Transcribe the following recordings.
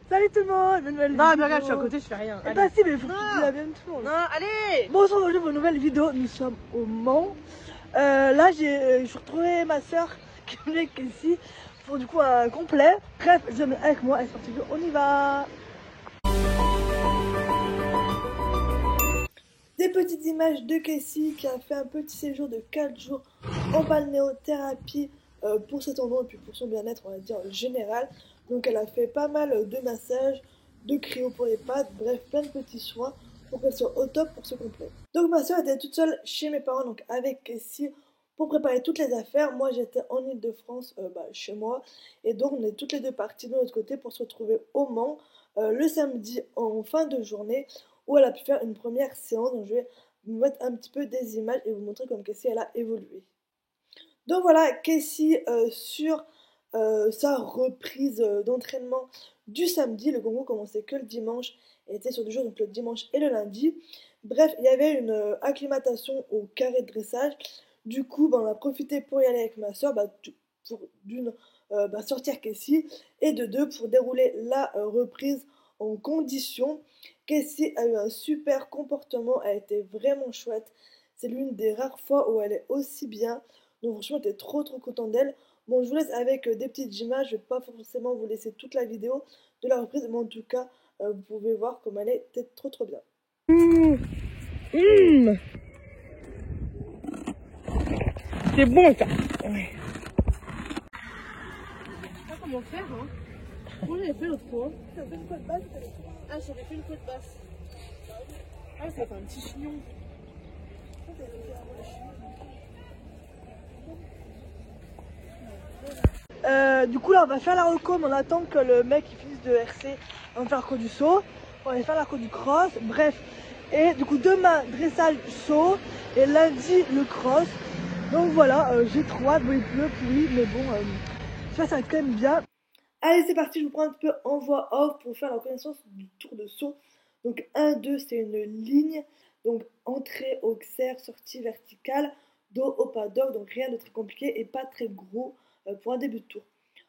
Salut tout le monde, nouvelle vidéo. Non, mais regarde, je suis à côté, je fais rien. Eh bah si, mais il faut que tu dises la même chose. Non, allez. Bon, on se retrouve aujourd'hui pour une nouvelle vidéo. Nous sommes au Mans. Là, je suis retrouvée ma soeur qui est venue ici pour du coup un complet. Bref, je viens avec moi, elle est sortie. On y va. Des petites images de Cassie qui a fait un petit séjour de 4 jours en balnéothérapie pour cet endroit et puis pour son bien-être, on va dire général. Donc elle a fait pas mal de massages, de cryo pour les pattes, bref, plein de petits soins pour qu'elle soit au top pour ce complet. Donc ma soeur était toute seule chez mes parents, donc avec Cassie, pour préparer toutes les affaires. Moi j'étais en Ile-de-France, chez moi, et donc on est toutes les deux parties de l'autre côté pour se retrouver au Mans le samedi en fin de journée, où elle a pu faire une première séance. Donc je vais vous mettre un petit peu des images et vous montrer comme Cassie elle a évolué. Donc voilà, Cassie sur sa reprise d'entraînement du samedi. Le concours commençait que le dimanche et était sur 2 jours, donc le dimanche et le lundi. Bref, il y avait une acclimatation au carré de dressage. Du coup, on a profité pour y aller avec ma soeur, pour d'une sortir Cassie, et de deux pour dérouler la reprise en conditions. Cassie a eu un super comportement, elle était vraiment chouette. C'est l'une des rares fois où elle est aussi bien. Donc franchement, j'étais trop contente d'elle. Bon, je vous laisse avec des petites images. Je vais pas forcément vous laisser toute la vidéo de la reprise, mais en tout cas, vous pouvez voir comme elle était trop bien. C'est bon ça. Ouais. Je sais pas comment faire, hein. Moi j'avais fait l'autre fois. Ça fait une côte basse. Ah, j'avais fait une côte basse. Ah, ça fait un petit chignon. Du coup là on va faire la reco, mais on attend que le mec il finisse de RC. On va faire la reco du saut, on va faire la reco du cross, bref. Et du coup demain dressage saut et lundi le cross. Donc voilà, j'ai trop hâte. Bon, il pleut pourri, mais bon, ça va être quand même bien. Allez c'est parti, je vous prends un petit peu en voix off pour faire la connaissance du tour de saut. Donc 1-2 c'est une ligne, donc entrée auxerre, sortie verticale, dos au paddock, donc rien de très compliqué et pas très gros pour un début de tour.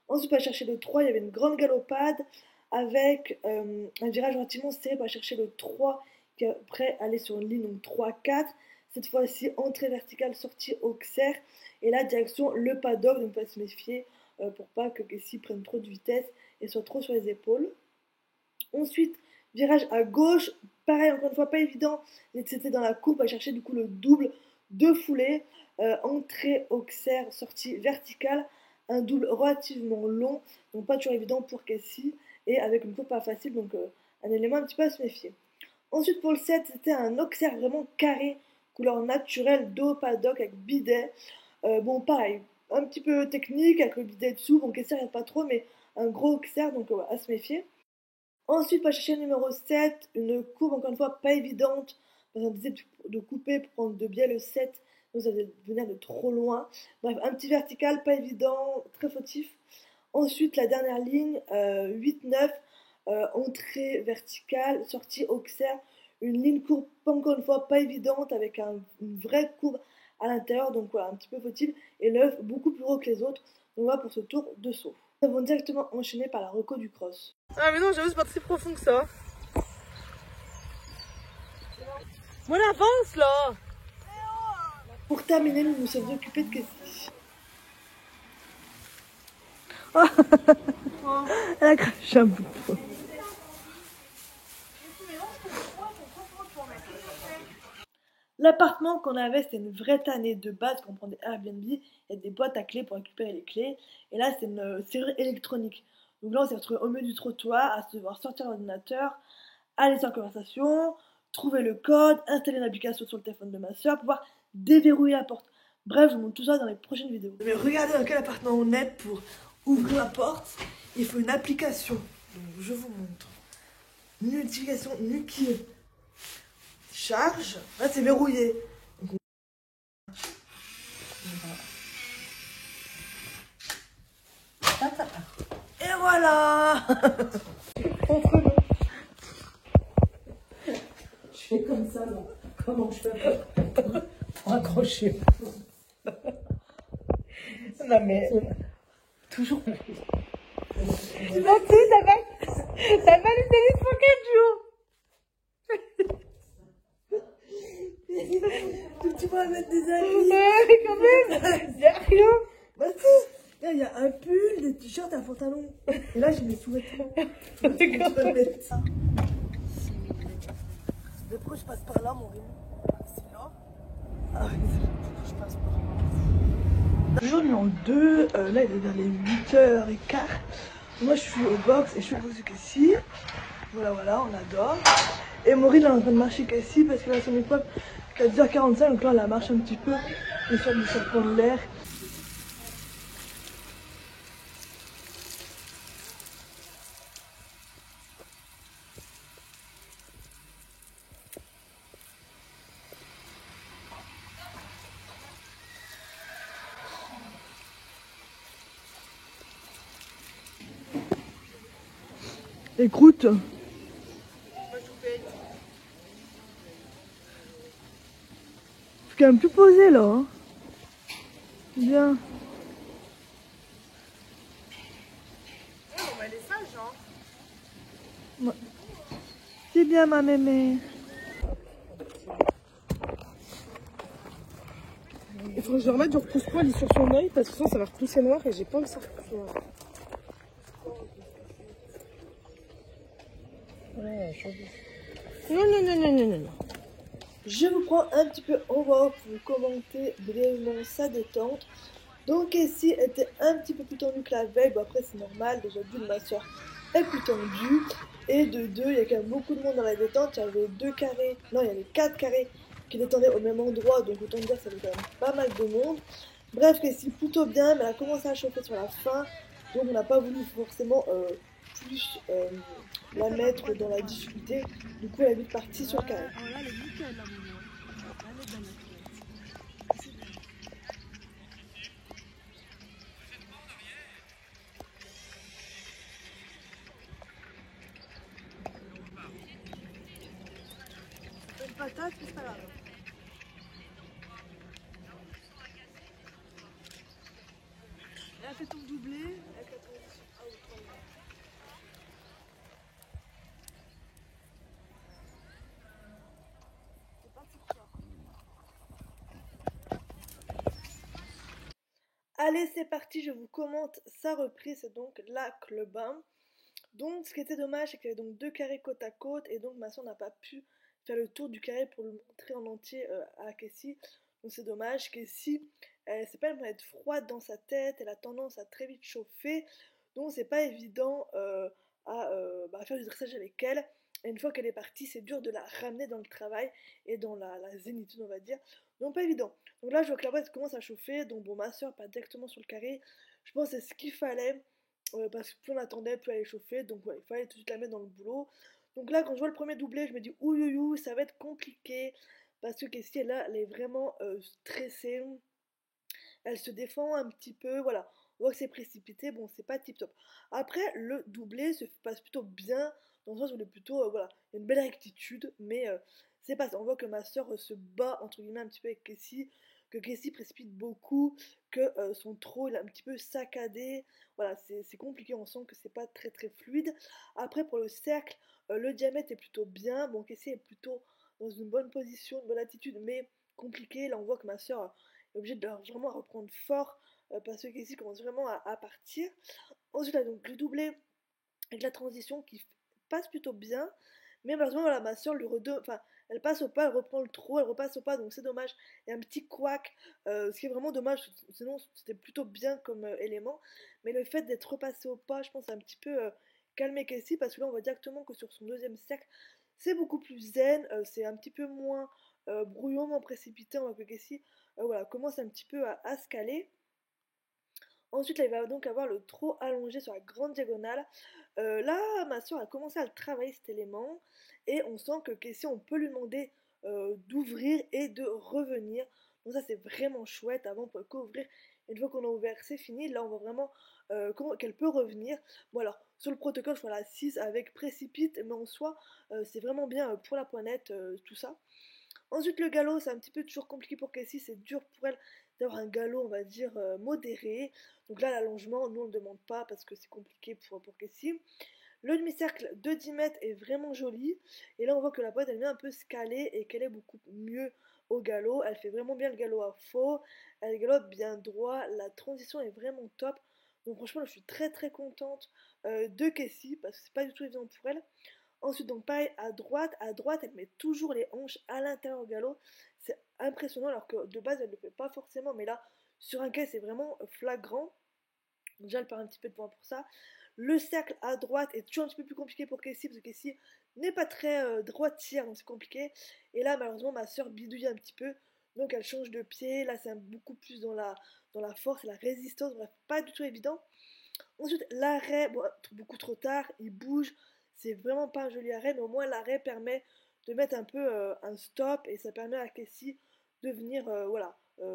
Ensuite, pour aller chercher le 3, il y avait une grande galopade avec un virage relativement serré pour aller chercher le 3 qui est prêt à aller sur une ligne, donc 3-4. Cette fois-ci, entrée verticale, sortie auxerre. Et là, direction le paddock, donc il faut se méfier pour pas que Cassie prenne trop de vitesse et soit trop sur les épaules. Ensuite, virage à gauche, pareil, encore une fois, pas évident. C'était dans la courbe, à chercher du coup le double de foulée. Entrée auxerre, sortie verticale. Un double relativement long, donc pas toujours évident pour Cassie, et avec une courbe pas facile, donc un élément un petit peu à se méfier. Ensuite pour le 7, c'était un auxerre vraiment carré, couleur naturelle, dos paddock avec bidet. Bon pareil, un petit peu technique avec le bidet dessous, bon Cassie rien pas trop, mais un gros auxerre, donc à se méfier. Ensuite, pour chercher le numéro 7, une courbe encore une fois pas évidente, parce qu'on disait de couper pour prendre de biais le 7, donc ça venir de trop loin. Bref, un petit vertical, pas évident, très fautif. Ensuite, la dernière ligne, 8-9, entrée verticale, sortie auxerre, une ligne courbe, encore une fois, pas évidente, avec une vraie courbe à l'intérieur, donc voilà, un petit peu fautive, et l'œuf beaucoup plus gros que les autres. Donc voilà pour ce tour de saut. Nous avons directement enchaîné par la reco du cross. Ah, mais non, j'avoue, c'est pas très profond que ça. Moi, on avance là. Pour terminer, nous nous sommes occupés de Cassie. Elle a craché un bout de poids. L'appartement qu'on avait, c'était une vraie tannée de base qu'on prenait Airbnb. Il y a des boîtes à clés pour récupérer les clés. Et là, c'est une serrure électronique. Donc là, on s'est retrouvé au milieu du trottoir à se devoir sortir l'ordinateur, aller sur la conversation, trouver le code, installer une application sur le téléphone de ma soeur pour pouvoir déverrouiller la porte. Bref, je vous montre tout ça dans les prochaines vidéos. Mais regardez dans quel appartement on est pour ouvrir la porte. Il faut une application. Donc je vous montre. Une notification qui charge. Là c'est verrouillé. Donc, et voilà. Entre nous. Je fais comme ça, bon. Comment je fais pour accrocher? Non mais... Toujours. Tu vas dessus, ta mec. T'as pas lu tes listes pour 4 jours. Donc tu vas mettre des habits. Mais quand même, y a rien. Bah si. Là, il y a un pull, des t-shirts, un pantalon. Et là, j'ai mes sous-vêtements. Tu peux mettre ça. Mais pourquoi je passe par là, mon Raymond? C'est là. Ah oui, je passe par là. Le jour numéro 2, là il est vers les 8h15. Moi je suis au box et je suis au box de Cassie. Voilà, on adore. Et Maureen est en train de marcher Cassie parce que là son épreuve est à 10h45, donc là elle marche un petit peu, histoire de se prendre l'air. Écoute. C'est quand même plus posé là. Hein. Bien. Non, mais elle est sage, hein. Ouais. C'est bien ma mémé. Il faudrait que je remette du repousse-poil sur son œil parce que sinon ça va repousser noir et j'ai pas envie que ça repousse noir. Ouais, non. Je vous prends un petit peu en voix pour vous commenter brièvement sa détente. Donc Cassie était un petit peu plus tendue que la veille. Bon après c'est normal, déjà d'une ma soeur est plus tendue. Et de deux, il y a quand même beaucoup de monde dans la détente. Il y avait 2 carrés, non il y avait 4 carrés qui détendaient au même endroit. Donc autant dire que ça avait quand même pas mal de monde. Bref Cassie plutôt bien, mais elle a commencé à chauffer sur la fin. Donc on n'a pas voulu forcément plus la mettre dans la difficulté. Du coup elle est vite partie sur le carré. Là elle est nickel là mon gars. Elle est belle la une patate, c'est pas grave. Elle a fait ton doublé avec la transition A ou 3. C'est parti pour toi. Allez, c'est parti, je vous commente sa reprise, c'est donc la club 1. Donc, ce qui était dommage, c'est qu'il y avait donc 2 carrés côte à côte, et donc ma soeur n'a pas pu faire le tour du carré pour le montrer en entier à Cassie. Donc c'est dommage. Cassie, c'est pas une planète froide dans sa tête, elle a tendance à très vite chauffer, donc c'est pas évident à faire du dressage avec elle. Et une fois qu'elle est partie, c'est dur de la ramener dans le travail et dans la zénitude, on va dire. Donc pas évident. Donc là, je vois que la boîte commence à chauffer, donc bon, ma soeur pas directement sur le carré. Je pense que c'est ce qu'il fallait. Parce que plus on attendait, plus elle chauffait, donc ouais, il fallait tout de suite la mettre dans le boulot. Donc là, quand je vois le premier doublé, je me dis ouïouïou, ça va être compliqué, parce que Cassie, elle est vraiment stressée, elle se défend un petit peu, voilà, on voit que c'est précipité, bon, c'est pas tip top. Après, le doublé se passe plutôt bien, dans le sens où il est plutôt, voilà, il y a une belle rectitude, mais c'est pas ça, on voit que ma soeur se bat, entre guillemets, un petit peu avec Cassie, que Cassie précipite beaucoup, que son trot il est un petit peu saccadé, voilà, c'est compliqué, on sent que c'est pas très très fluide. Après pour le cercle, le diamètre est plutôt bien, bon Cassie est plutôt dans une bonne position, une bonne attitude, mais compliqué, là on voit que ma soeur est obligée de vraiment reprendre fort, parce que Cassie commence vraiment à partir. Ensuite là donc le doublé avec la transition qui passe plutôt bien, mais malheureusement voilà, ma soeur lui redonne, enfin elle passe au pas, elle reprend le trou, elle repasse au pas, donc c'est dommage. Il y a un petit couac, ce qui est vraiment dommage, sinon c'était plutôt bien comme élément, mais le fait d'être repassé au pas, je pense, a un petit peu calmé Cassie, parce que là on voit directement que sur son deuxième cercle, c'est beaucoup plus zen, c'est un petit peu moins brouillon, moins précipité, on voit que Cassie voilà, commence un petit peu à se caler. Ensuite, là, il va donc avoir le trot allongé sur la grande diagonale. Là, ma soeur a commencé à le travailler cet élément. Et on sent que Cassie, on peut lui demander d'ouvrir et de revenir. Donc ça, c'est vraiment chouette. Avant, on pouvait qu'ouvrir. Une fois qu'on a ouvert, c'est fini. Là, on voit vraiment qu'elle peut revenir. Bon alors, sur le protocole, je vois la 6 avec précipite. Mais en soi, c'est vraiment bien pour la poignette, tout ça. Ensuite, le galop, c'est un petit peu toujours compliqué pour Cassie, c'est dur pour elle d'avoir un galop, on va dire, modéré. Donc là, l'allongement, nous, on ne demande pas parce que c'est compliqué pour Cassie. Le demi-cercle de 10 mètres est vraiment joli. Et là on voit que la boîte elle est un peu scalée et qu'elle est beaucoup mieux au galop. Elle fait vraiment bien le galop à faux. Elle galope bien droit. La transition est vraiment top. Donc franchement je suis très contente de Cassie parce que c'est pas du tout évident pour elle. Ensuite donc pareil à droite elle met toujours les hanches à l'intérieur au galop. C'est impressionnant alors que de base elle ne le fait pas forcément. Mais là sur un quai c'est vraiment flagrant. Déjà, elle perd un petit peu de points pour ça. Le cercle à droite est toujours un petit peu plus compliqué pour Cassie, parce que Cassie n'est pas très droitière, donc c'est compliqué. Et là, malheureusement, ma soeur bidouille un petit peu, donc elle change de pied. Là, c'est beaucoup plus dans la force et la résistance, bref, pas du tout évident. Ensuite, l'arrêt, bon, beaucoup trop tard, il bouge. C'est vraiment pas un joli arrêt, mais au moins l'arrêt permet de mettre un peu un stop, et ça permet à Cassie de venir,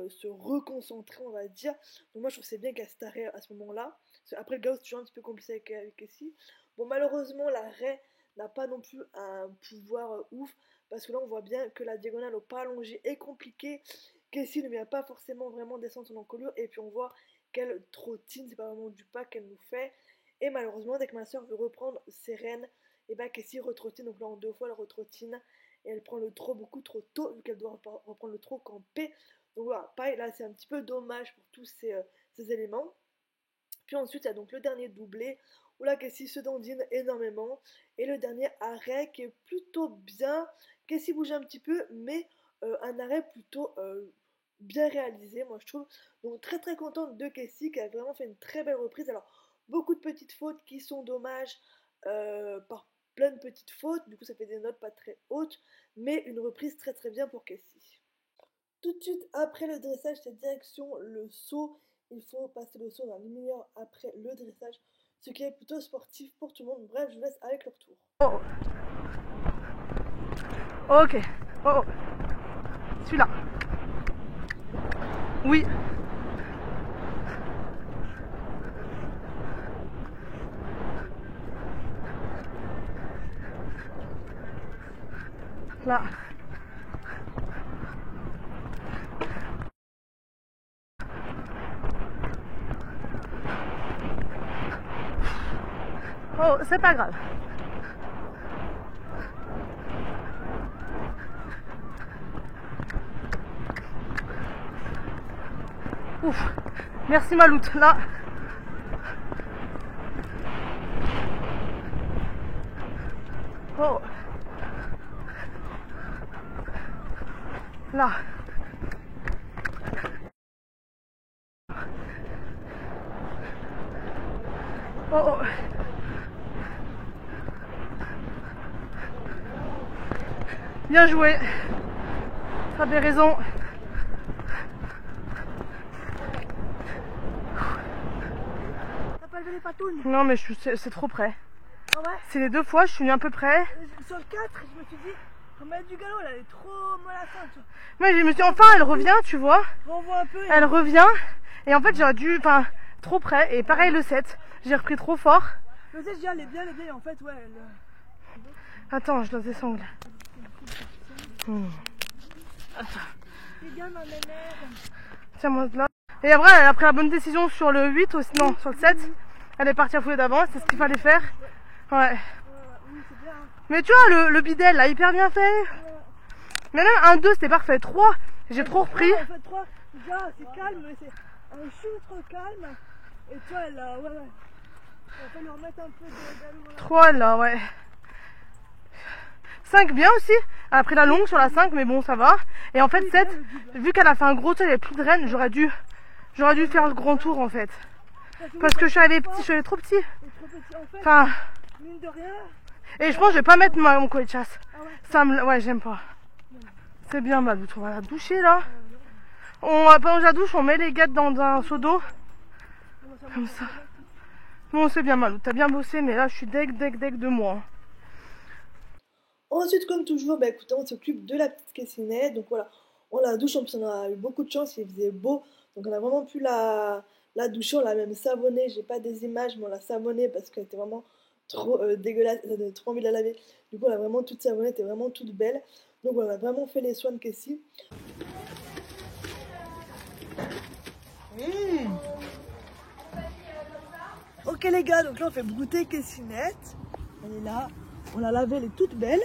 se reconcentrer, on va dire. Donc moi je trouve que c'est bien qu'elle s'arrête à ce moment-là. Après le galop c'est toujours un petit peu compliqué avec Cassie. Bon malheureusement l'arrêt n'a pas non plus un pouvoir ouf, parce que là on voit bien que la diagonale au pas allongé est compliquée. Cassie ne vient pas forcément vraiment descendre son encolure, et puis on voit qu'elle trottine, c'est pas vraiment du pas qu'elle nous fait. Et malheureusement dès que ma soeur veut reprendre ses rênes, et bah Cassie retrottine, donc là en 2 fois elle retrottine. Et elle prend le trot beaucoup trop tôt, vu qu'elle doit reprendre le trot campé. Donc voilà, pareil, là c'est un petit peu dommage pour tous ces éléments. Puis ensuite il y a donc le dernier doublé, où là Cassie se dandine énormément. Et le dernier arrêt qui est plutôt bien. Cassie bouge un petit peu, mais un arrêt plutôt bien réalisé, moi je trouve. Donc très contente de Cassie, qui a vraiment fait une très belle reprise. Alors, beaucoup de petites fautes qui sont dommages par plein de petites fautes, du coup ça fait des notes pas très hautes, mais une reprise très bien pour Cassie. Tout de suite après le dressage, c'est direction le saut. Il faut passer le saut dans les meilleurs après le dressage, ce qui est plutôt sportif pour tout le monde. Bref, je vous laisse avec le retour. Oh. Ok. Oh. Celui-là. Oui. Là. Oh, c'est pas grave. Ouf. Merci Maloute. Là. Oh. Là. Oh. Bien joué. T'avais raison. T'as pas levé les patounes? Non mais c'est trop près. Ah ouais? C'est les 2 fois, je suis venu un peu près. Sur le 4, je me suis dit, on met du galop, elle est trop mal à la fin. Mais je me suis dit, enfin elle revient, tu vois. On voit un peu. Elle revient. Et en fait j'aurais dû, enfin, trop près. Et pareil le 7, j'ai repris trop fort. Le 7, elle est bien, et en fait, ouais. Attends, je dois descendre. C'est bien ma mère. Tiens-moi là. Et après, elle a pris la bonne décision sur le 8 aussi, non, sur le 7. Elle est partie à fouler d'avance, c'est ce qu'il fallait faire. Ouais. Oui, c'est bien. Mais tu vois, le bidel là, hyper bien fait. Mais même 1, 2, c'était parfait. 3, j'ai trop repris. En fait, 3, déjà, c'est calme, mais c'est un chou trop calme. Et toi, elle a, ouais. Il va falloir remettre un peu de galop. 3 là, ouais. 5 bien aussi. Elle a pris la longue sur la 5, mais bon, ça va. Et en fait, 7, vu qu'elle a fait un gros tour, il n'y avait plus de rênes, j'aurais dû faire le grand tour en fait. Parce que je suis allée trop petit. Enfin. Mine de rien. Et je pense que je vais pas mettre mon collet de chasse. Ah ouais. Ça me, ouais, j'aime pas. C'est bien, Maloute. On va la doucher là. Pendant la douche, on met les gâtes dans un seau d'eau. Comme ça. Bon, c'est bien, Maloute. T'as bien bossé, mais là, je suis deg de moi. Ensuite, comme toujours, bah écoutez, on s'occupe de la petite Cassinette. Donc voilà, on la douche, en plus on a eu beaucoup de chance, il faisait beau. Donc on a vraiment pu la doucher, on l'a même savonnée. J'ai pas des images, mais on l'a savonnée parce qu'elle était vraiment trop dégueulasse, ça donnait trop envie de la laver. Du coup, on a vraiment toute savonnée, elle était vraiment toute belle. Donc voilà, on a vraiment fait les soins de Cassie. Ok les gars, donc là on fait brouter Cassinette. Elle est là. On l'a lavée, elle est toute belle.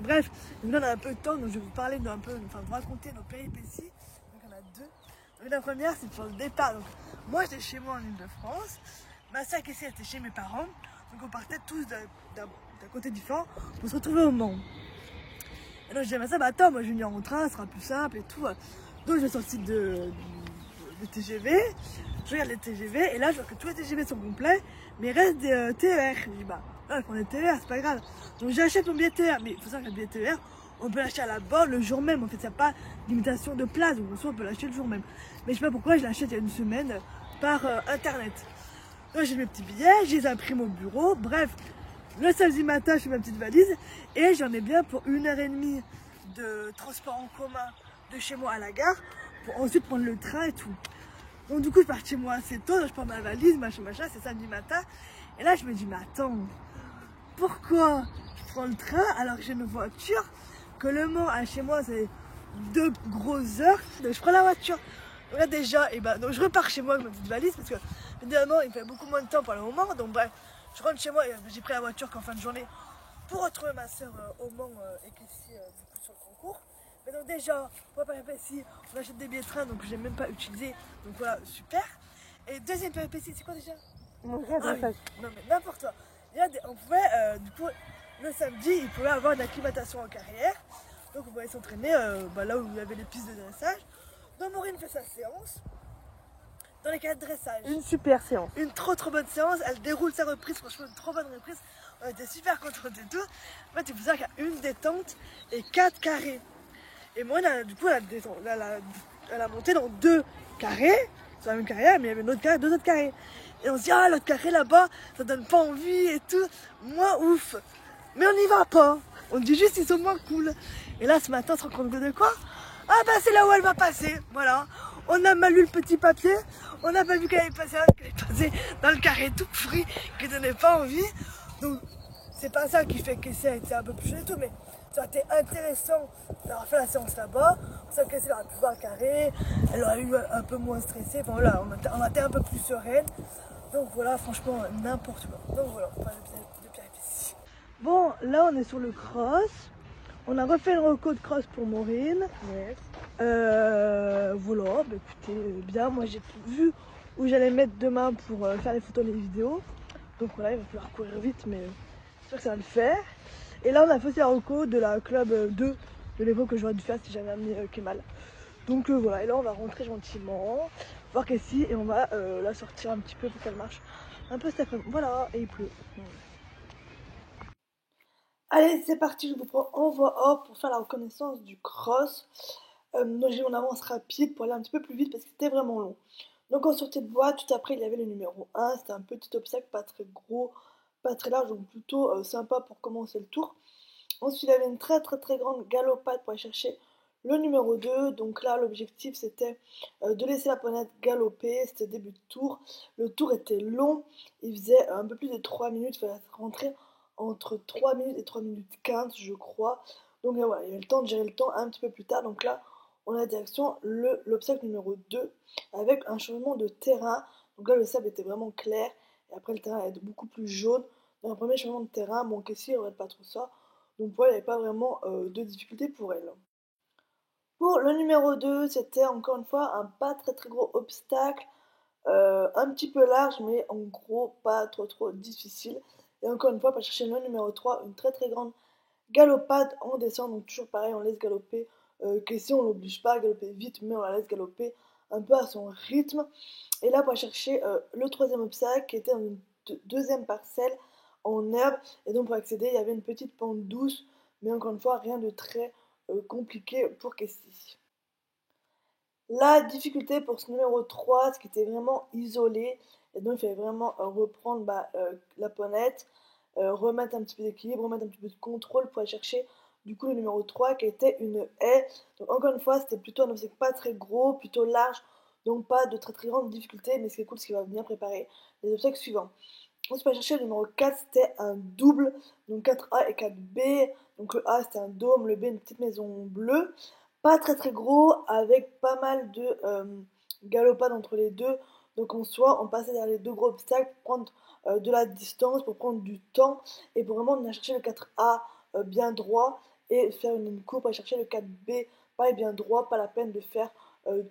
Bref, maintenant on a un peu de temps, donc je vais vous parler vous raconter nos péripéties. Donc on a deux. Donc la première, c'est pour le départ. Donc moi j'étais chez moi en Ile-de-France. Ma sœur ici était chez mes parents. Donc on partait tous d'un côté différent pour se retrouver au Mans. Et donc j'ai dit à ma sœur, bah attends, moi je vais venir en train, ce sera plus simple et tout. Donc je vais sur le site de TGV. Je regarde les TGV et là je vois que tous les TGV sont complets, mais il reste des TER. Je dis bah ouais, prends les TER, c'est pas grave. Donc j'achète mon billet TER, mais il faut savoir que le billet TER, on peut l'acheter à la borne le jour même. En fait, il n'y a pas de limitation de place, donc en soi on peut l'acheter le jour même. Mais je sais pas pourquoi je l'achète il y a une semaine par internet. Donc j'ai mes petits billets, je les imprime au bureau. Bref, le samedi matin je fais ma petite valise et j'en ai bien pour 1h30 de transport en commun de chez moi à la gare pour ensuite prendre le train et tout. Donc du coup je pars chez moi assez tôt, donc je prends ma valise, machin, c'est samedi matin. Et là je me dis mais attends, pourquoi je prends le train alors que j'ai une voiture, que le Mans à chez moi c'est 2 grosses heures, donc je prends la voiture. Donc là déjà, donc je repars chez moi avec ma petite valise parce que évidemment il fait beaucoup moins de temps pour aller au Mans. Donc bref, je rentre chez moi et j'ai pris la voiture qu'en fin de journée pour retrouver ma soeur au Mans et qu'ici du coup sur le concours. Mais donc déjà, pour la péripétie, on achète des billets de train donc je n'ai même pas utilisé. Donc voilà, super. Et deuxième péripétie, c'est quoi déjà? Mon Ah oui, non mais n'importe quoi. On pouvait, du coup, le samedi, il pouvait avoir une acclimatation en carrière. Donc on pouvait s'entraîner là où il y avait les pistes de dressage. Donc Maureen fait sa séance dans les carrés de dressage. Une super séance. Une trop bonne séance, elle déroule sa reprise, franchement une trop bonne reprise. On était super contents et tout. En fait, il faut savoir qu'il y a une détente et 4 carrés. Et moi, du coup, elle a monté dans 2 carrés, sur la même carrière, mais il y avait une autre carré, 2 autres carrés. Et on se dit, ah, l'autre carré là-bas, ça donne pas envie et tout. Moi, ouf. Mais on n'y va pas. On dit juste, ils sont moins cool. Et là, ce matin, on se rend compte de quoi? Ah, bah, c'est là où elle va passer. Voilà. On a mal lu le petit papier. On n'a pas vu qu'elle allait passer dans le carré tout pourri, qui donnait pas envie. Donc, c'est pas ça qui fait qu'elle était un peu plus chouette et tout, mais ça aurait été intéressant d'avoir fait la séance là-bas. Ça qu'elle aurait pu voir le carré, elle aurait eu un peu moins stressée. Enfin voilà, on a été un peu plus sereine. Donc voilà, franchement, n'importe quoi. Donc voilà, pas de péripéties. Bon, là on est sur le cross. On a refait le reco de cross pour Maureen. Yes. Voilà, bah écoutez, bien, moi j'ai vu où j'allais mettre demain pour faire les photos et les vidéos. Donc voilà, il va falloir courir vite, mais j'espère que ça va le faire. Et là, on a fait aussi la reco de la club 2 de l'époque que j'aurais dû faire si j'avais amené Kemal. Donc voilà, et là, on va rentrer gentiment, voir qu'ici, et on va la sortir un petit peu pour qu'elle marche un peu cet après-midi. Voilà, et il pleut. Allez, c'est parti, je vous prends en voix off pour faire la reconnaissance du cross. Donc j'ai eu une avance rapide pour aller un petit peu plus vite parce que c'était vraiment long. Donc en sortie de voie, tout après il y avait le numéro 1, c'était un petit obstacle pas très gros, pas très large, donc plutôt sympa pour commencer le tour. Ensuite il y avait une très grande galopade pour aller chercher le numéro 2, donc là l'objectif c'était de laisser la ponette galoper, c'était début de tour. Le tour était long, il faisait un peu plus de 3 minutes, il fallait rentrer entre 3 minutes et 3 minutes 15 je crois. Donc voilà, il y avait le temps de gérer le temps un petit peu plus tard, donc là on a direction l'obstacle numéro 2 avec un changement de terrain. Donc là le sable était vraiment clair et après le terrain est beaucoup plus jaune. Dans le premier changement de terrain, bon Cassie ne regarde pas trop ça, donc voilà, il n'y avait pas vraiment de difficulté pour elle. Pour le numéro 2, c'était encore une fois un pas très gros obstacle, un petit peu large mais en gros pas trop difficile. Et encore une fois, pour chercher le numéro 3, une très grande galopade en descend, donc toujours pareil, on laisse galoper. Question, on l'oblige pas à galoper vite, mais on la laisse galoper un peu à son rythme. Et là, pour chercher le troisième obstacle, qui était dans une deuxième parcelle en herbe. Et donc, pour accéder, il y avait une petite pente douce, mais encore une fois, rien de très compliqué pour Cassie. La difficulté pour ce numéro 3, ce qui était vraiment isolé, et donc il fallait vraiment reprendre la ponette, remettre un petit peu d'équilibre, remettre un petit peu de contrôle pour aller chercher du coup le numéro 3 qui était une haie. Donc encore une fois, c'était plutôt un obstacle pas très gros, plutôt large, donc pas de très grande difficulté, mais ce qui est cool, c'est qu'il va bien préparer les obstacles suivants. Ensuite, pour aller chercher le numéro 4, c'était un double, donc 4A et 4B. Donc le A c'était un dôme, le B une petite maison bleue. Pas très gros, avec pas mal de galopades entre les deux. Donc en soi, on passait derrière les deux gros obstacles pour prendre de la distance, pour prendre du temps et pour vraiment venir chercher le 4A bien droit et faire une courbe pour aller chercher le 4B pareil bien droit, pas la peine de faire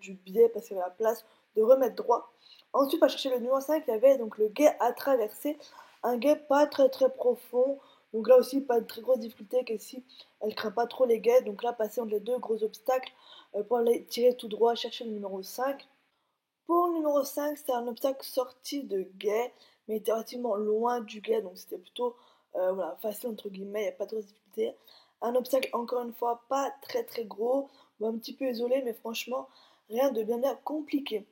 du biais parce qu'il y avait la place de remettre droit. Ensuite, pour chercher le numéro 5, il y avait donc le guet à traverser, un guet pas très profond, donc là aussi pas de très grosse difficulté, qu'ici elle craint pas trop les guets, donc là passer entre les deux gros obstacles pour aller tirer tout droit, chercher le numéro 5. Pour le numéro 5, c'était un obstacle sorti de guet, mais il était relativement loin du guet, donc c'était plutôt voilà, facile entre guillemets, il n'y a pas de grosse difficulté. Un obstacle encore une fois pas très gros, un petit peu isolé, mais franchement rien de bien compliqué.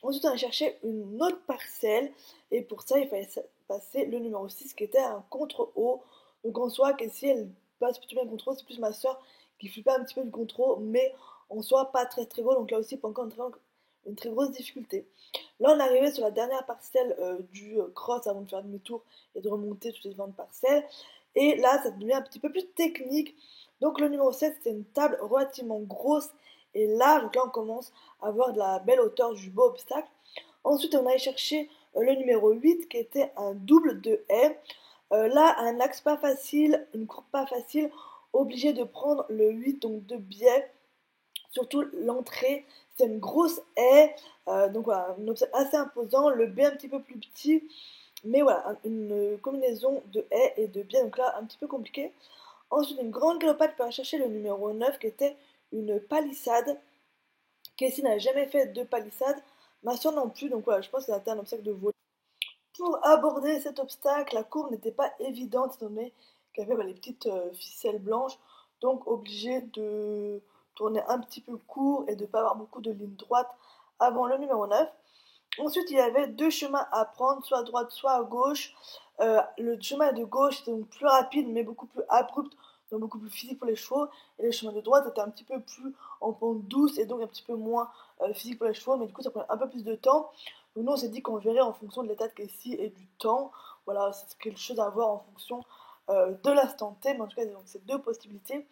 Ensuite on a cherché une autre parcelle, et pour ça il fallait passer le numéro 6 qui était un contre-haut. Donc en soi, qu'ici elle passe plutôt bien le contre-haut, c'est plus ma soeur qui flippait un petit peu du contre-haut, mais en soi pas très gros, donc là aussi pas encore une très grosse difficulté. Là on est arrivé sur la dernière parcelle du cross avant de faire demi-tour et de remonter toutes les différentes parcelles. Et là ça devient un petit peu plus technique. Donc le numéro 7 c'était une table relativement grosse et large. Donc là on commence à avoir de la belle hauteur du beau obstacle. Ensuite on allait chercher le numéro 8 qui était un double de haie. Là un axe pas facile, une courbe pas facile, obligé de prendre le 8 donc de biais. Surtout l'entrée, c'est une grosse haie, donc voilà, un obstacle assez imposant, le B un petit peu plus petit, mais voilà, une combinaison de haies et de biais, donc là un petit peu compliqué. Ensuite une grande galopade pour aller chercher le numéro 9 qui était une palissade. Casey n'avait jamais fait de palissade, ma soeur non plus, donc voilà, je pense que c'était un obstacle de vol. Pour aborder cet obstacle, la courbe n'était pas évidente, étant donné qu'il y avait les petites ficelles blanches, donc obligé de tourner un petit peu court et de ne pas avoir beaucoup de lignes droites avant le numéro 9. Ensuite, il y avait deux chemins à prendre, soit à droite, soit à gauche. Le chemin de gauche était donc plus rapide, mais beaucoup plus abrupt, donc beaucoup plus physique pour les chevaux. Et le chemin de droite était un petit peu plus en pente douce et donc un petit peu moins physique pour les chevaux, mais du coup ça prenait un peu plus de temps. Donc nous on s'est dit qu'on verrait en fonction de l'état de Casey et du temps. Voilà, c'est quelque chose à voir en fonction de l'instant T, mais en tout cas donc c'est deux possibilités.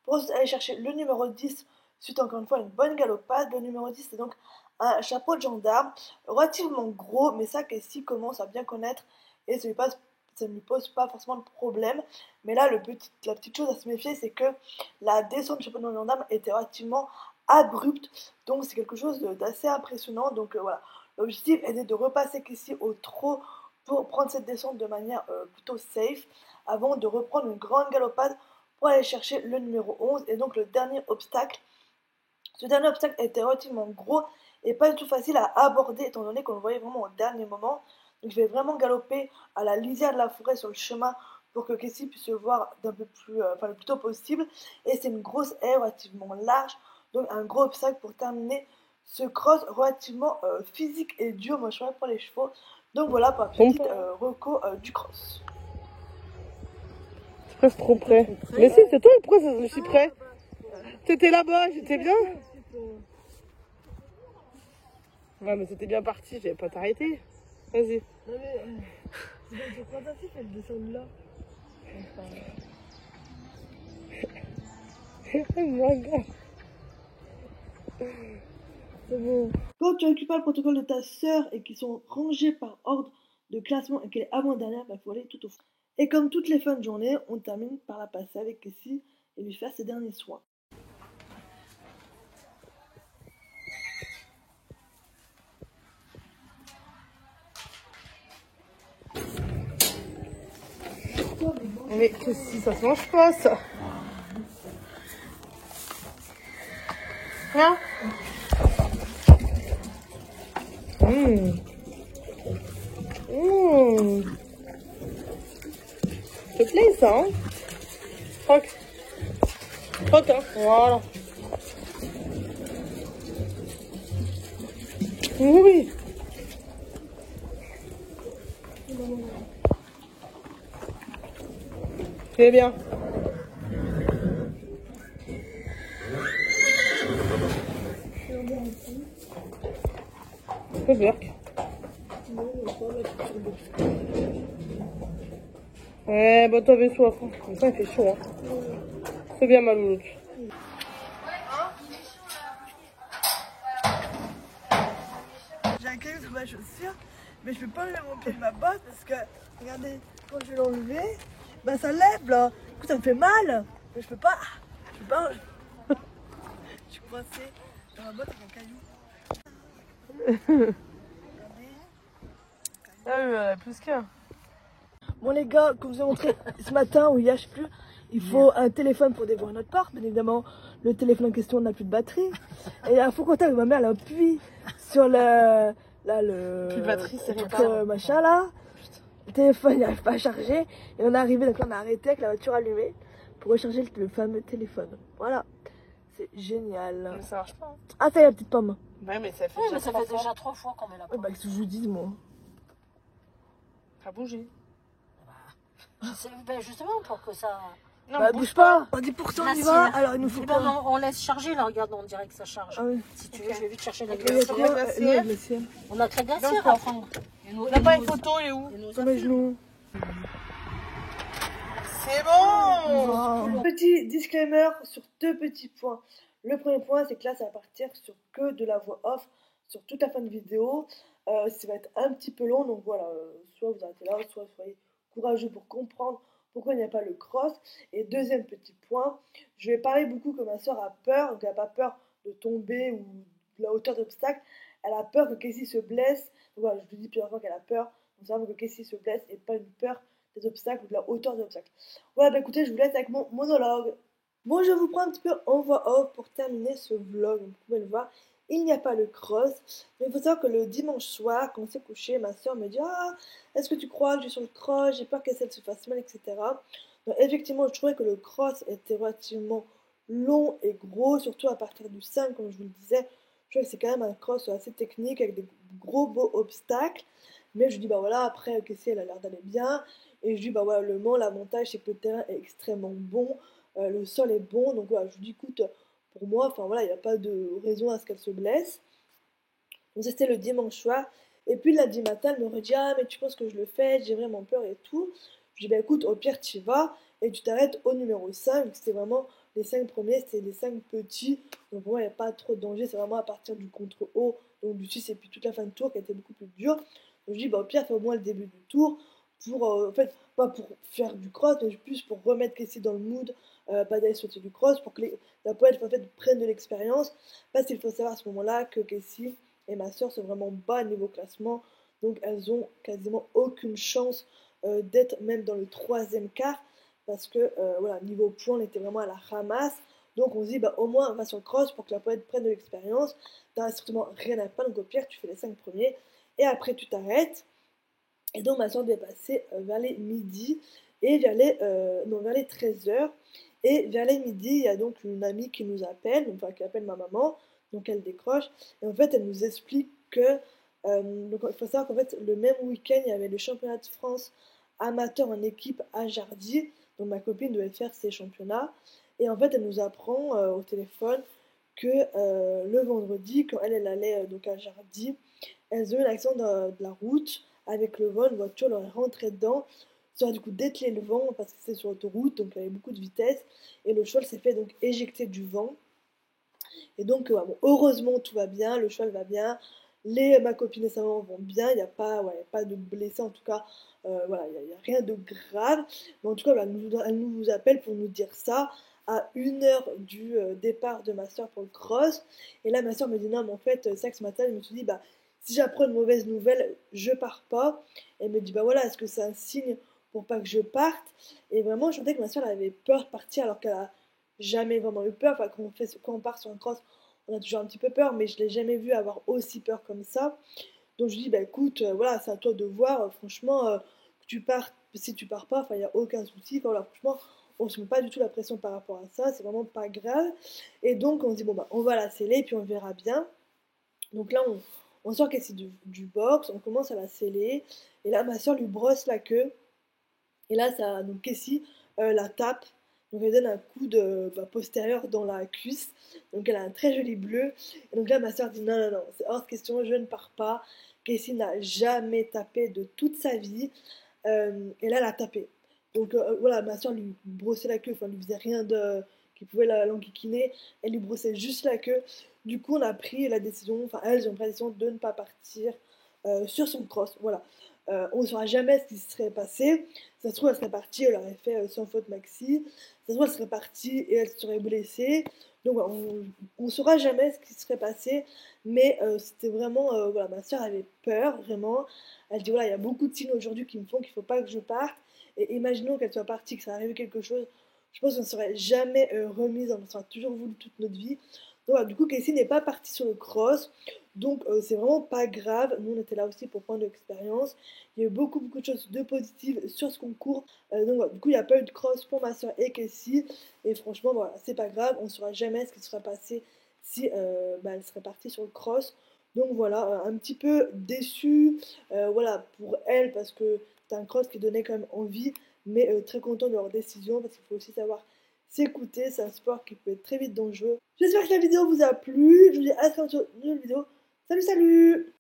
Pour aller chercher le numéro 10, suite encore une fois à une bonne galopade. Le numéro 10 c'est donc un chapeau de gendarme, relativement gros, mais ça Casey commence à bien connaître et ça ne lui pose pas forcément de problème. Mais là, la petite chose à se méfier, c'est que la descente du chapeau de gendarme était relativement abrupte, donc c'est quelque chose d'assez impressionnant. Donc voilà, l'objectif était de repasser Casey au trot pour prendre cette descente de manière plutôt safe, avant de reprendre une grande galopade pour aller chercher le numéro 11 et donc le dernier obstacle. Ce dernier obstacle était relativement gros et pas du tout facile à aborder étant donné qu'on le voyait vraiment au dernier moment. Donc je vais vraiment galoper à la lisière de la forêt sur le chemin pour que Casey puisse le voir le plus tôt possible. Et c'est une grosse haie relativement large, donc un gros obstacle pour terminer ce cross relativement physique et dur, moi je ferais pour les chevaux. Donc voilà pour la petite reco du cross. C'est presque trop près. Mais si, c'est toi, pourquoi ça je suis près? T'étais là-bas, j'étais bien. Ouais, mais c'était bien parti, j'avais pas t'arrêter. Vas-y. Non mais, c'est fantastique, elle descend là. C'est bon. Quand tu récupères le protocole de ta sœur et qu'ils sont rangés par ordre de classement et qu'elle est avant-dernière, il faut aller tout au fond. Et comme toutes les fins de journée, on termine par la passer avec Casey et lui faire ses derniers soins. Mais qu'est-ce que ça se mange pas ça? Hein? Ça te plaît ça, hein? Croque. Croque, hein? Voilà. Oui. C'est bien. C'est bien. Ouais, bah t'avais soif. Hein. Comme ça, il fait chaud. Hein. C'est bien, ma louloute. J'ai un un caillou sur ma chaussure, mais je peux pas enlever mon pied de ma botte parce que, regardez, quand je vais l'enlever, bah ça lève là. Du coup, ça me fait mal. Mais je peux pas. Je suis coincée dans ma botte avec un caillou. Ah oui, elle a plus qu'un. Bon les gars, comme je vous ai montré ce matin ou hier, je sais plus, il faut un téléphone pour dévorer notre porte. Bien évidemment, le téléphone en question n'a plus de batterie. Et il faut contact avec ma mère, elle appuie sur le Plus de batterie, c'est truc, rien. machin là. Le téléphone n'arrive pas à charger. Et on est arrivé, donc là on a arrêté avec la voiture allumée pour recharger le fameux téléphone. Voilà, c'est génial. Mais ça marche pas. Hein. Ah ça y est, la petite pomme. Ouais, mais ça fait Oui, déjà mais ça 3 fait fois. déjà 3 fois qu'on met la Ouais, pomme. bah qu'est-ce que je vous dis moi. Ça a bougé. Ben justement, pour que ça... Non, Bah bouge pas. 10% on y va, alors il nous faut Eh pas. ben, on laisse charger, là, regarde, on dirait que ça charge. Ah oui. Si tu veux, je vais vite chercher la Et il y a glacière. quoi glacière. Nous, avec le ciel. On a que la glacière Donc, à prendre. On n'a pas une photo, elle est où? Sur mes genoux. C'est bon. Petit disclaimer sur 2 petits points. Le premier point, c'est que là, ça va partir sur que de la voix off sur toute la fin de vidéo. Ça va être un petit peu long, donc voilà, soit vous arrêtez là, soit soyez courageux pour comprendre pourquoi il n'y a pas le cross. Et deuxième petit point, je vais parler beaucoup que ma soeur a peur, donc elle n'a pas peur de tomber ou de la hauteur d'obstacle. Elle a peur que Casey se blesse. Donc voilà, je vous dis plusieurs fois qu'elle a peur. Donc c'est vraiment que Casey se blesse et pas une peur des obstacles ou de la hauteur des obstacles. Voilà, bah écoutez, je vous laisse avec mon monologue. Bon, je vous prends un petit peu en voix off pour terminer ce vlog. Vous pouvez le voir, il n'y a pas le cross. Mais il faut savoir que le dimanche soir, quand on s'est couché, ma soeur me dit « Ah, est-ce que tu crois que je suis sur le cross? J'ai peur qu'elle se fasse mal, etc. » Donc effectivement, je trouvais que le cross était relativement long et gros, surtout à partir du 5, comme je vous le disais. Je trouvais que c'est quand même un cross assez technique avec des gros beaux obstacles. Mais je dis, bah voilà, après, Casey, elle a l'air d'aller bien. Et je dis, bah voilà, le Mans, l'avantage, c'est que le terrain est extrêmement bon. Le sol est bon. Donc voilà, je lui dis, écoute, pour moi, enfin voilà, il n'y a pas de raison à ce qu'elle se blesse. Donc ça, c'était le dimanche soir. Et puis, le lundi matin, elle me redit, ah, mais tu penses que je le fais? J'ai vraiment peur et tout. Je dis, bah écoute, au pire, tu y vas. Et tu t'arrêtes au numéro 5. C'était vraiment les 5 premiers, c'était les 5 petits. Donc pour moi, il n'y a pas trop de danger. C'est vraiment à partir du contre-haut, donc du 6 et puis toute la fin de tour qui a été beaucoup plus dure. Donc je dis, bah au pire, fais au moins le début du tour. Pour, en fait, pas pour faire du cross, mais plus pour remettre Casey dans le mood, pas d'aller sauter du cross, pour que la poète en fait, prenne de l'expérience. Parce qu'il faut savoir à ce moment-là que Casey et ma soeur sont vraiment bas niveau classement. Donc elles ont quasiment aucune chance d'être même dans le 3e quart. Parce que voilà, niveau points, on était vraiment à la ramasse. Donc on se dit, bah, au moins on va sur le cross pour que la poète prenne de l'expérience. T'as strictement rien à faire, donc au pire, tu fais les 5 premiers. Et après, tu t'arrêtes. Et donc ma soeur devait passer vers les midi et vers les 13h. Et vers les midi, il y a donc une amie qui nous appelle, enfin qui appelle ma maman, donc elle décroche. Et en fait, elle nous explique que, donc il faut savoir qu'en fait, le même week-end, il y avait le championnat de France amateur en équipe à Jardy. Donc ma copine devait faire ses championnats. Et en fait, elle nous apprend au téléphone que le vendredi, quand elle allait donc à Jardy, elles ont eu un accident de la route avec le vent, une voiture leur est rentrée dedans. Ça a du coup dételé le vent parce que c'était sur l'autoroute, donc il y avait beaucoup de vitesse. Et le cheval s'est fait donc éjecter du vent. Et donc, bon, heureusement, tout va bien, le cheval va bien. Ma copine et sa maman vont bien, il n'y a pas de blessés en tout cas. Voilà, il n'y a rien de grave. Mais en tout cas, voilà, elle nous appelle pour nous dire ça à 1h du départ de ma soeur pour le cross. Et là, ma soeur me dit non, mais en fait, c'est ça que ce matin, je me suis dit, bah, si j'apprends une mauvaise nouvelle, je pars pas. Elle me dit, bah voilà, est-ce que c'est un signe pour pas que je parte? Et vraiment, je sentais que ma soeur avait peur de partir alors qu'elle a jamais vraiment eu peur. Enfin, quand on part sur un cross, on a toujours un petit peu peur, mais je l'ai jamais vue avoir aussi peur comme ça. Donc je dis, bah écoute, voilà, c'est à toi de voir. Franchement, que tu partes, si tu pars pas, enfin, il n'y a aucun souci. Enfin, voilà, franchement, on se met pas du tout la pression par rapport à ça. C'est vraiment pas grave. Et donc, on se dit, bon, bah, on va la sceller, puis on verra bien. Donc là, on sort Casey du box, on commence à la sceller. Et là, ma soeur lui brosse la queue. Et là, donc Casey la tape. Donc elle donne un coup de postérieur dans la cuisse. Donc elle a un très joli bleu. Et donc là, ma soeur dit non, non, non, c'est hors de question, je ne pars pas. Casey n'a jamais tapé de toute sa vie. Et là, elle a tapé. Donc voilà, ma soeur lui brossait la queue, enfin, elle lui faisait rien qui pouvait l'enquiquiner. Elle lui brossait juste la queue. Du coup, on a pris la décision, enfin, elles ont pris la décision de ne pas partir sur son cross. Voilà. On ne saura jamais ce qui se serait passé. Ça se trouve, elle serait partie, elle aurait fait sans faute maxi. Ça se trouve, elle serait partie et elle serait blessée. Donc voilà, on ne saura jamais ce qui se serait passé. Mais c'était vraiment, voilà, ma soeur avait peur, vraiment. Elle dit, voilà, il y a beaucoup de signes aujourd'hui qui me font qu'il ne faut pas que je parte. Et imaginons qu'elle soit partie, que ça arrive quelque chose. Je pense qu'on ne serait jamais remise, on sera toujours voulu toute notre vie. Donc voilà, du coup, Casey n'est pas partie sur le cross. Donc c'est vraiment pas grave. Nous, on était là aussi pour prendre de l'expérience. Il y a eu beaucoup de choses de positives sur ce concours. Donc voilà, du coup, il n'y a pas eu de cross pour ma soeur et Casey. Et franchement, voilà, c'est pas grave. On ne saura jamais ce qui serait passé si elle serait partie sur le cross. Donc voilà, un petit peu déçue voilà, pour elle parce que c'est un cross qui donnait quand même envie. Mais très content de leur décision parce qu'il faut aussi savoir s'écouter. C'est un sport qui peut être très vite dangereux. J'espère que la vidéo vous a plu. Je vous dis à très bientôt dans une nouvelle vidéo. Salut, salut!